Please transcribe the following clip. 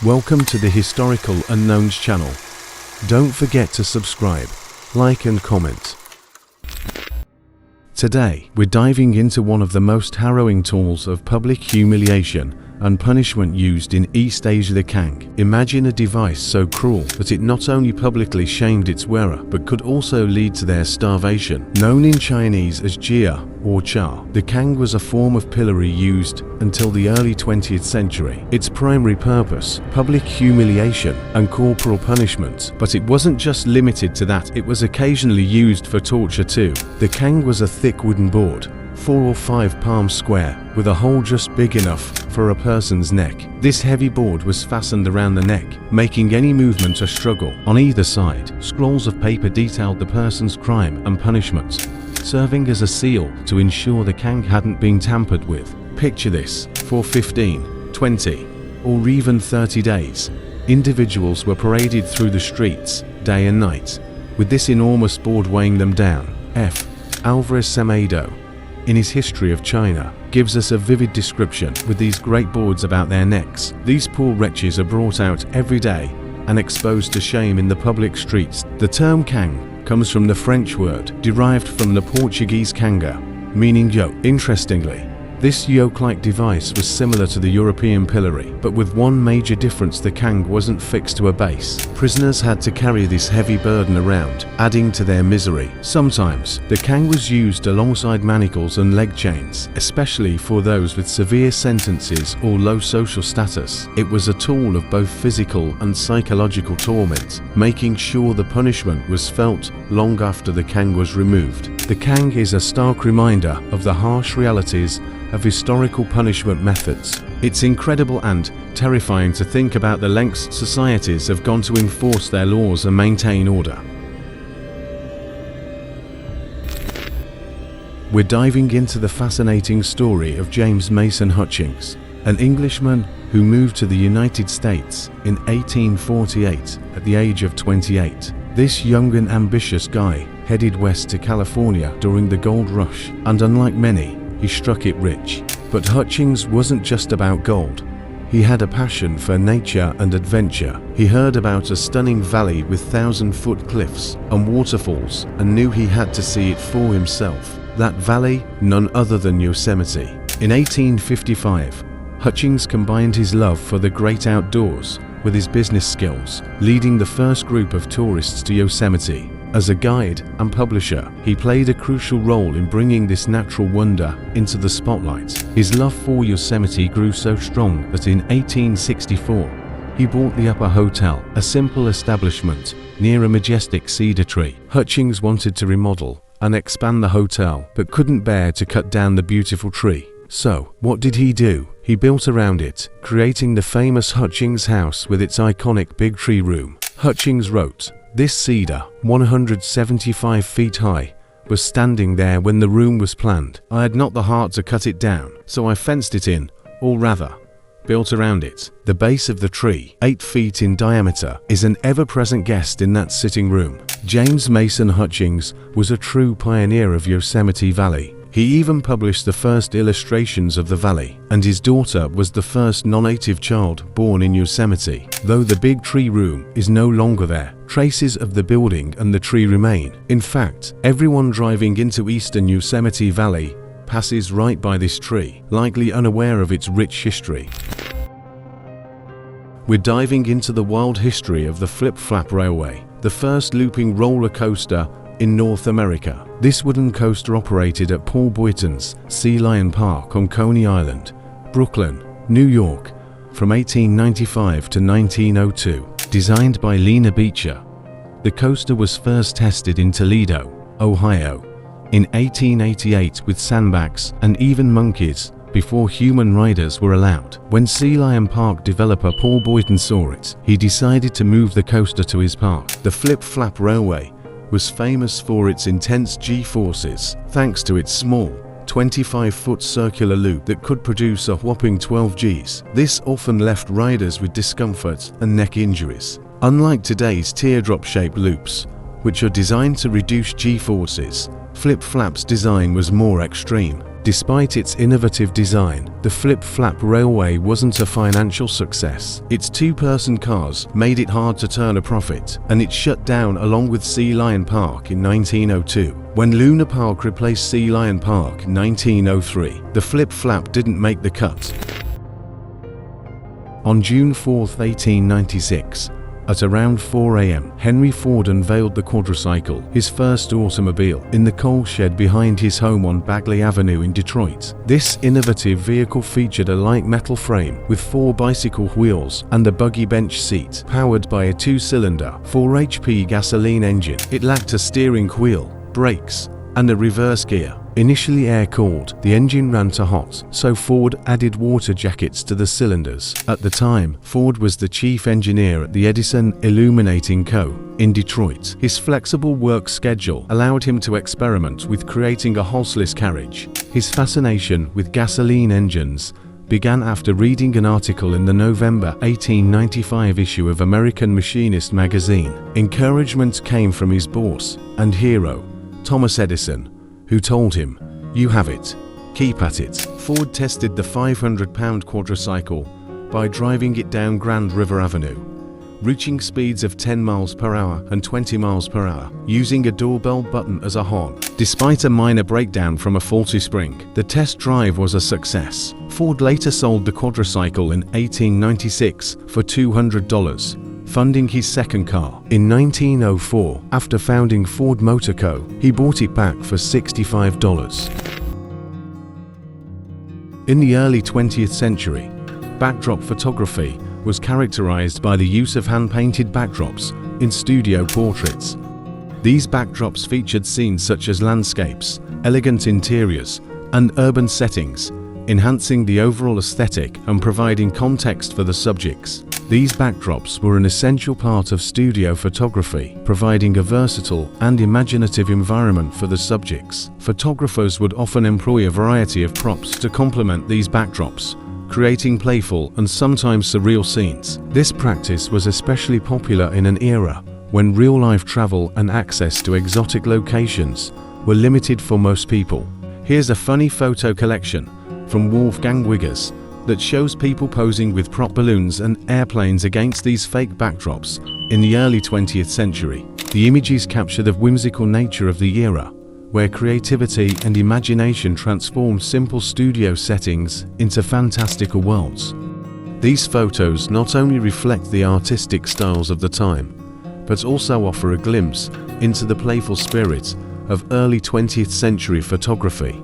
Welcome to the Historical Unknowns channel. Don't forget to subscribe, like and comment. Today, we're diving into one of the most harrowing tools of public humiliation and punishment used in East Asia, the Kang. Imagine a device so cruel that it not only publicly shamed its wearer, but could also lead to their starvation. Known in Chinese as jia or cha, the Kang was a form of pillory used until the early 20th century. Its primary purpose, public humiliation and corporal punishment, but it wasn't just limited to that, it was occasionally used for torture too. The Kang was a thick wooden board, 4 or 5 palms square, with a hole just big enough for a person's neck. This heavy board was fastened around the neck, making any movement a struggle. On either side, scrolls of paper detailed the person's crime and punishment, serving as a seal to ensure the Kang hadn't been tampered with. Picture this: for 15, 20, or even 30 days, individuals were paraded through the streets, day and night, with this enormous board weighing them down. F. Alvarez Semedo, in his History of China, gives us a vivid description with these great boards about their necks. These poor wretches are brought out every day and exposed to shame in the public streets. The term Kang comes from the French word derived from the Portuguese kanga, meaning yoke. Interestingly, this yoke-like device was similar to the European pillory, but with one major difference: the Kang wasn't fixed to a base. Prisoners had to carry this heavy burden around, adding to their misery. Sometimes, the Kang was used alongside manacles and leg chains, especially for those with severe sentences or low social status. It was a tool of both physical and psychological torment, making sure the punishment was felt long after the Kang was removed. The Kang is a stark reminder of the harsh realities of historical punishment methods. It's incredible and terrifying to think about the lengths societies have gone to enforce their laws and maintain order. We're diving into the fascinating story of James Mason Hutchings, an Englishman who moved to the United States in 1848 at the age of 28. This young and ambitious guy headed west to California during the gold rush, and unlike many, he struck it rich. But Hutchings wasn't just about gold. He had a passion for nature and adventure. He heard about a stunning valley with 1,000-foot cliffs and waterfalls and knew he had to see it for himself. That valley, none other than Yosemite. In 1855, Hutchings combined his love for the great outdoors with his business skills, leading the first group of tourists to Yosemite. As a guide and publisher, he played a crucial role in bringing this natural wonder into the spotlight. His love for Yosemite grew so strong that in 1864, he bought the Upper Hotel, a simple establishment near a majestic cedar tree. Hutchings wanted to remodel and expand the hotel, but couldn't bear to cut down the beautiful tree. So, what did he do? He built around it, creating the famous Hutchings House with its iconic big tree room. Hutchings wrote, "This cedar, 175 feet high, was standing there when the room was planned. I had not the heart to cut it down, so I fenced it in, or rather, built around it. The base of the tree, 8 feet in diameter, is an ever-present guest in that sitting room." James Mason Hutchings was a true pioneer of Yosemite Valley. He even published the first illustrations of the valley, and his daughter was the first non-native child born in Yosemite. Though the big tree room is no longer there, traces of the building and the tree remain. In fact, everyone driving into eastern Yosemite Valley passes right by this tree, likely unaware of its rich history. We're diving into the wild history of the Flip Flap Railway, the first looping roller coaster in North America. This wooden coaster operated at Paul Boyton's Sea Lion Park on Coney Island, Brooklyn, New York, from 1895 to 1902. Designed by Lena Beecher, the coaster was first tested in Toledo, Ohio, in 1888 with sandbags and even monkeys before human riders were allowed. When Sea Lion Park developer Paul Boyton saw it, he decided to move the coaster to his park. The Flip Flap Railway was famous for its intense G-forces, thanks to its small, 25-foot circular loop that could produce a whopping 12 Gs. This often left riders with discomfort and neck injuries. Unlike today's teardrop-shaped loops, which are designed to reduce G-forces, Flip Flap's design was more extreme. Despite its innovative design, the flip-flap railway wasn't a financial success. Its two-person cars made it hard to turn a profit, and it shut down along with Sea Lion Park in 1902. When Luna Park replaced Sea Lion Park in 1903, the flip-flap didn't make the cut. On June 4, 1896, at around 4 a.m., Henry Ford unveiled the quadricycle, his first automobile, in the coal shed behind his home on Bagley Avenue in Detroit. This innovative vehicle featured a light metal frame with 4 bicycle wheels and a buggy bench seat, powered by a 2-cylinder, 4 HP gasoline engine. It lacked a steering wheel, brakes, and a reverse gear. Initially air-cooled, the engine ran to hot, so Ford added water jackets to the cylinders. At the time, Ford was the chief engineer at the Edison Illuminating Co. in Detroit. His flexible work schedule allowed him to experiment with creating a horseless carriage. His fascination with gasoline engines began after reading an article in the November 1895 issue of American Machinist magazine. Encouragement came from his boss and hero, Thomas Edison, who told him, "You have it. Keep at it." Ford tested the 500-pound quadricycle by driving it down Grand River Avenue, reaching speeds of 10 miles per hour and 20 miles per hour, using a doorbell button as a horn. Despite a minor breakdown from a faulty spring, the test drive was a success. Ford later sold the quadricycle in 1896 for $200. Funding his second car. In 1904, after founding Ford Motor Co., he bought it back for $65. In the early 20th century, backdrop photography was characterized by the use of hand-painted backdrops in studio portraits. These backdrops featured scenes such as landscapes, elegant interiors, and urban settings, enhancing the overall aesthetic and providing context for the subjects. These backdrops were an essential part of studio photography, providing a versatile and imaginative environment for the subjects. Photographers would often employ a variety of props to complement these backdrops, creating playful and sometimes surreal scenes. This practice was especially popular in an era when real-life travel and access to exotic locations were limited for most people. Here's a funny photo collection from Wolfgang Wiggers that shows people posing with prop balloons and airplanes against these fake backdrops in the early 20th century. The images capture the whimsical nature of the era, where creativity and imagination transformed simple studio settings into fantastical worlds. These photos not only reflect the artistic styles of the time, but also offer a glimpse into the playful spirit of early 20th century photography.